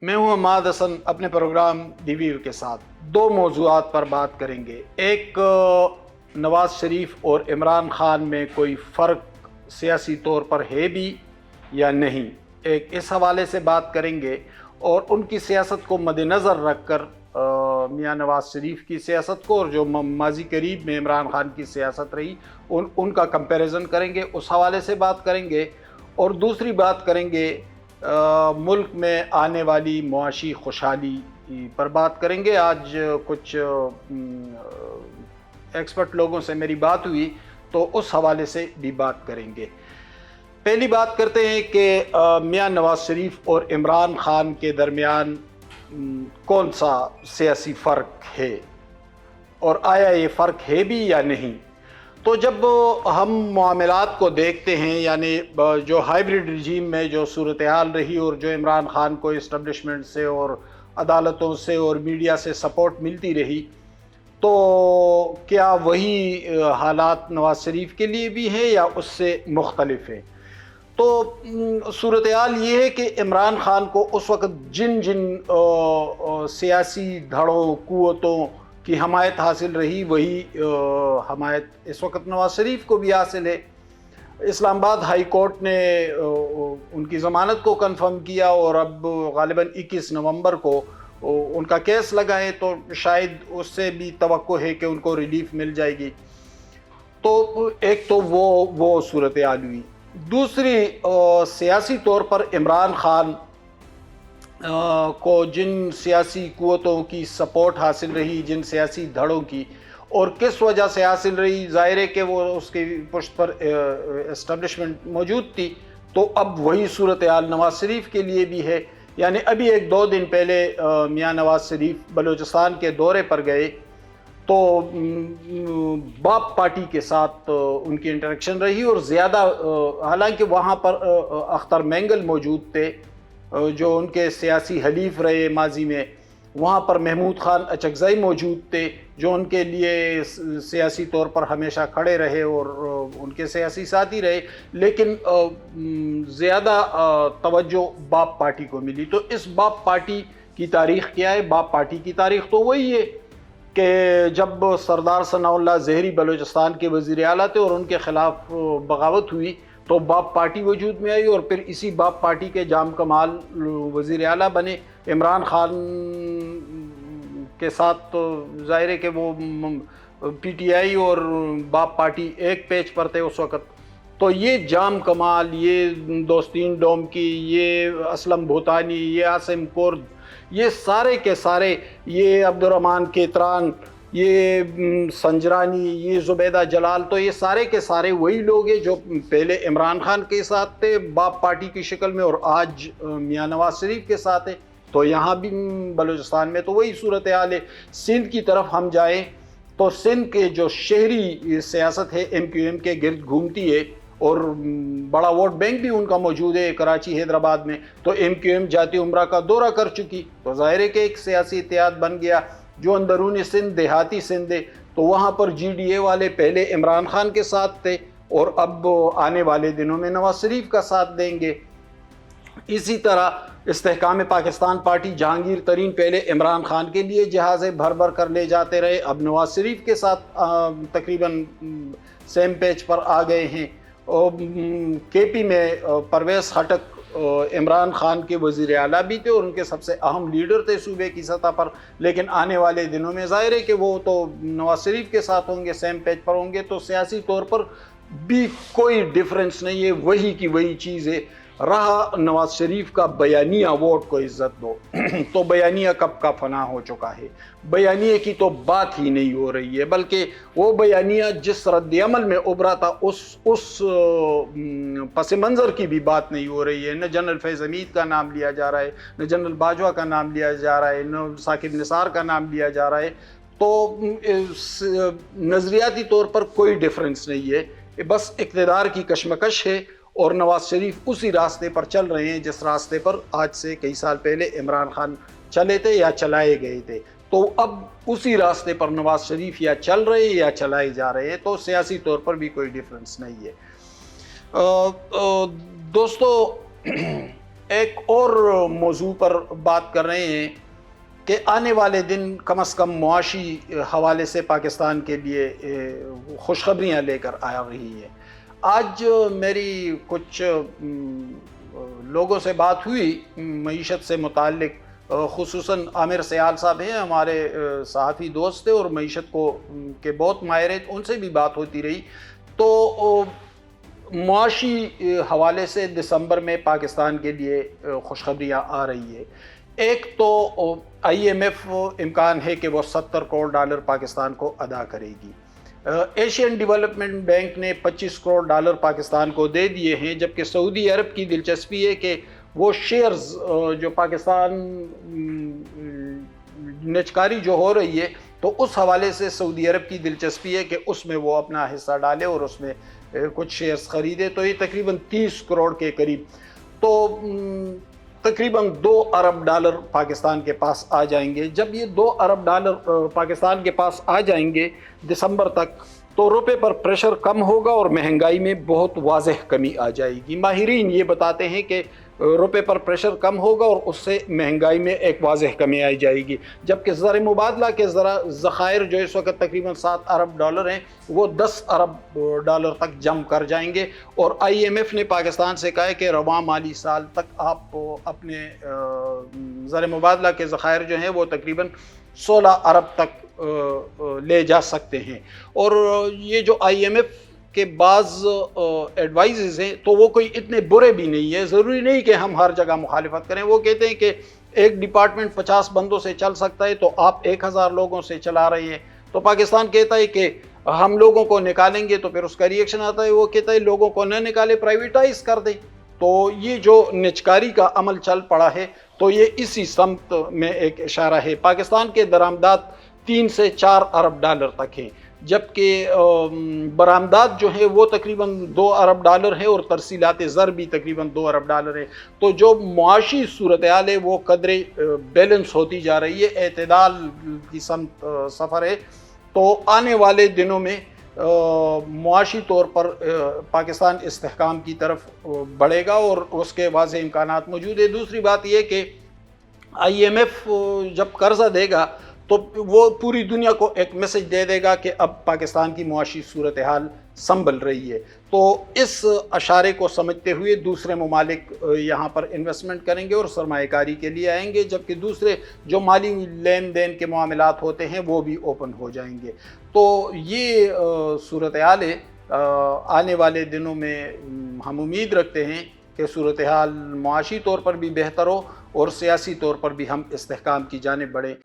میں ہوں عماد حسن، اپنے پروگرام ڈی ویو کے ساتھ دو موضوعات پر بات کریں گے۔ ایک، نواز شریف اور عمران خان میں کوئی فرق سیاسی طور پر ہے بھی یا نہیں، ایک اس حوالے سے بات کریں گے، اور ان کی سیاست کو مد نظر رکھ کر میاں نواز شریف کی سیاست کو اور جو ماضی قریب میں عمران خان کی سیاست رہی ان کا کمپیریزن کریں گے، اس حوالے سے بات کریں گے۔ اور دوسری بات کریں گے ملک میں آنے والی معاشی خوشحالی پر بات کریں گے۔ آج کچھ ایکسپرٹ لوگوں سے میری بات ہوئی تو اس حوالے سے بھی بات کریں گے۔ پہلی بات کرتے ہیں کہ میاں نواز شریف اور عمران خان کے درمیان کون سا سیاسی فرق ہے، اور آیا یہ فرق ہے بھی یا نہیں۔ تو جب ہم معاملات کو دیکھتے ہیں، یعنی جو ہائیبریڈ رجیم میں جو صورتحال رہی اور جو عمران خان کو اسٹیبلشمنٹ سے اور عدالتوں سے اور میڈیا سے سپورٹ ملتی رہی، تو کیا وہی حالات نواز شریف کے لیے بھی ہیں یا اس سے مختلف ہیں؟ تو صورتحال یہ ہے کہ عمران خان کو اس وقت جن سیاسی دھڑوں قوتوں کی حمایت حاصل رہی، وہی حمایت اس وقت نواز شریف کو بھی حاصل ہے۔ اسلام آباد ہائی کورٹ نے ان کی ضمانت کو کنفرم کیا، اور اب غالباً 21 نومبر کو ان کا کیس لگا ہے، تو شاید اس سے بھی توقع ہے کہ ان کو ریلیف مل جائے گی۔ تو ایک تو وہ صورتحال ہوئی۔ دوسری، سیاسی طور پر عمران خان کو جن سیاسی قوتوں کی سپورٹ حاصل رہی، جن سیاسی دھڑوں کی، اور کس وجہ سے حاصل رہی، ظاہر ہے کہ وہ اس کی پشت پر اسٹیبلشمنٹ موجود تھی۔ تو اب وہی صورتحال نواز شریف کے لیے بھی ہے۔ یعنی ابھی 1-2 دن پہلے میاں نواز شریف بلوچستان کے دورے پر گئے، تو باپ پارٹی کے ساتھ ان کی انٹریکشن رہی، اور زیادہ حالانکہ وہاں پر اختر مینگل موجود تھے جو ان کے سیاسی حلیف رہے ماضی میں، وہاں پر محمود خان اچکزئی موجود تھے جو ان کے لیے سیاسی طور پر ہمیشہ کھڑے رہے اور ان کے سیاسی ساتھی رہے، لیکن زیادہ توجہ باپ پارٹی کو ملی۔ تو اس باپ پارٹی کی تاریخ کیا ہے؟ باپ پارٹی کی تاریخ تو وہی ہے کہ جب سردار ثناء اللہ زہری بلوچستان کے وزیر اعلیٰ تھے اور ان کے خلاف بغاوت ہوئی، تو باپ پارٹی وجود میں آئی، اور پھر اسی باپ پارٹی کے جام کمال وزیر اعلیٰ بنے۔ عمران خان کے ساتھ تو ظاہر ہے کہ وہ پی ٹی آئی اور باپ پارٹی ایک پیج پر تھے اس وقت۔ تو یہ جام کمال، یہ دوستین ڈوم کی، یہ اسلم بھوتانی، یہ عاصم کرد، یہ سارے کے سارے، یہ عبد الرحمن کیتران، یہ سنجرانی، یہ زبیدہ جلال، تو یہ سارے کے سارے وہی لوگ ہیں جو پہلے عمران خان کے ساتھ تھے باپ پارٹی کی شکل میں، اور آج میاں نواز شریف کے ساتھ ہے۔ تو یہاں بھی بلوچستان میں تو وہی صورتحال ہے۔ سندھ کی طرف ہم جائیں تو سندھ کے جو شہری سیاست ہے ایم کیو ایم کے گرد گھومتی ہے، اور بڑا ووٹ بینک بھی ان کا موجود ہے کراچی حیدرآباد میں۔ تو ایم کیو ایم جاتی عمرہ کا دورہ کر چکی، تو ظاہر ہے کہ ایک سیاسی اتحاد بن گیا۔ جو اندرونی سندھ، دیہاتی سندھ ہے، تو وہاں پر جی ڈی اے والے پہلے عمران خان کے ساتھ تھے، اور اب آنے والے دنوں میں نواز شریف کا ساتھ دیں گے۔ اسی طرح استحکام پاکستان پارٹی، جہانگیر ترین پہلے عمران خان کے لیے جہازیں بھر بھر کر لے جاتے رہے، اب نواز شریف کے ساتھ تقریباً سیم پیج پر آ گئے ہیں۔ کے پی میں پرویز خٹک عمران خان کے وزیر اعلیٰ بھی تھے اور ان کے سب سے اہم لیڈر تھے صوبے کی سطح پر، لیکن آنے والے دنوں میں ظاہر ہے کہ وہ تو نواز شریف کے ساتھ ہوں گے، سیم پیج پر ہوں گے۔ تو سیاسی طور پر بھی کوئی ڈیفرنس نہیں ہے، وہی کی وہی چیز ہے۔ رہا نواز شریف کا بیانیہ ووٹ کو عزت دو، تو بیانیہ کب کا فنا ہو چکا ہے۔ بیانیے کی تو بات ہی نہیں ہو رہی ہے، بلکہ وہ بیانیہ جس رد عمل میں ابھرا تھا اس پس منظر کی بھی بات نہیں ہو رہی ہے۔ نہ جنرل فیض حمید کا نام لیا جا رہا ہے، نہ جنرل باجوہ کا نام لیا جا رہا ہے، نہ ثاقب نثار کا نام لیا جا رہا ہے۔ تو نظریاتی طور پر کوئی ڈیفرنس نہیں ہے، بس اقتدار کی کشمکش ہے، اور نواز شریف اسی راستے پر چل رہے ہیں جس راستے پر آج سے کئی سال پہلے عمران خان چلے تھے یا چلائے گئے تھے۔ تو اب اسی راستے پر نواز شریف یا چل رہے ہیں یا چلائے جا رہے ہیں، تو سیاسی طور پر بھی کوئی ڈیفرنس نہیں ہے۔ دوستو، ایک اور موضوع پر بات کر رہے ہیں کہ آنے والے دن کم از کم معاشی حوالے سے پاکستان کے لیے خوشخبریاں لے کر آ رہی ہیں۔ آج میری کچھ لوگوں سے بات ہوئی معیشت سے متعلق، خصوصاً عامر سیال صاحب ہیں، ہمارے صحافی دوست تھے اور معیشت کے بہت ماہر ہیں، ان سے بھی بات ہوتی رہی۔ تو معاشی حوالے سے دسمبر میں پاکستان کے لیے خوشخبریاں آ رہی ہے۔ ایک تو IMF امکان ہے کہ وہ $70 کروڑ پاکستان کو ادا کرے گی۔ ایشین ڈیولپمنٹ بینک نے $25 کروڑ پاکستان کو دے دیے ہیں، جبکہ سعودی عرب کی دلچسپی ہے کہ وہ شیئرز جو پاکستان نجکاری جو ہو رہی ہے تو اس حوالے سے سعودی عرب کی دلچسپی ہے کہ اس میں وہ اپنا حصہ ڈالے اور اس میں کچھ شیئرز خریدے، تو یہ تقریباً 30 کروڑ کے قریب، تو تقریباً $2 ارب پاکستان کے پاس آ جائیں گے۔ جب یہ $2 ارب پاکستان کے پاس آ جائیں گے دسمبر تک، تو روپے پر پریشر کم ہوگا اور مہنگائی میں بہت واضح کمی آ جائے گی۔ ماہرین یہ بتاتے ہیں کہ روپے پر پریشر کم ہوگا اور اس سے مہنگائی میں ایک واضح کمی آئی جائے گی، جبکہ زر مبادلہ کے ذخائر جو اس وقت تقریباً $7 ارب ہیں وہ $10 ارب تک جم کر جائیں گے، اور IMF نے پاکستان سے کہا ہے کہ رواں مالی سال تک آپ اپنے زر مبادلہ کے ذخائر جو ہیں وہ تقریباً 16 ارب تک لے جا سکتے ہیں۔ اور یہ جو IMF کے بعض ایڈوائزز ہیں تو وہ کوئی اتنے برے بھی نہیں ہے، ضروری نہیں کہ ہم ہر جگہ مخالفت کریں۔ وہ کہتے ہیں کہ ایک ڈپارٹمنٹ 50 بندوں سے چل سکتا ہے تو آپ 1000 لوگوں سے چلا رہے ہیں، تو پاکستان کہتا ہے کہ ہم لوگوں کو نکالیں گے، تو پھر اس کا ریئیکشن آتا ہے، وہ کہتا ہے لوگوں کو نہ نکالے، پرائیویٹائز کر دیں۔ تو یہ جو نجکاری کا عمل چل پڑا ہے تو یہ اسی سمت میں ایک اشارہ ہے۔ پاکستان کے درآمدات 3 سے 4 ارب تک ہیں، جبکہ برآمدات جو ہیں وہ تقریباً $2 ارب ہیں، اور ترسیلات زر بھی تقریباً $2 ارب ہیں۔ تو جو معاشی صورتحال ہے وہ قدرے بیلنس ہوتی جا رہی ہے، اعتدال کی سمت سفر ہے۔ تو آنے والے دنوں میں معاشی طور پر پاکستان استحکام کی طرف بڑھے گا اور اس کے واضح امکانات موجود ہیں۔ دوسری بات یہ کہ IMF جب قرضہ دے گا تو وہ پوری دنیا کو ایک میسج دے دے گا کہ اب پاکستان کی معاشی صورتحال سنبھل رہی ہے، تو اس اشارے کو سمجھتے ہوئے دوسرے ممالک یہاں پر انویسٹمنٹ کریں گے اور سرمایہ کاری کے لیے آئیں گے، جبکہ دوسرے جو مالی لین دین کے معاملات ہوتے ہیں وہ بھی اوپن ہو جائیں گے۔ تو یہ صورتحال ہے۔ آنے والے دنوں میں ہم امید رکھتے ہیں کہ صورتحال معاشی طور پر بھی بہتر ہو اور سیاسی طور پر بھی ہم استحکام کی جانب بڑھیں۔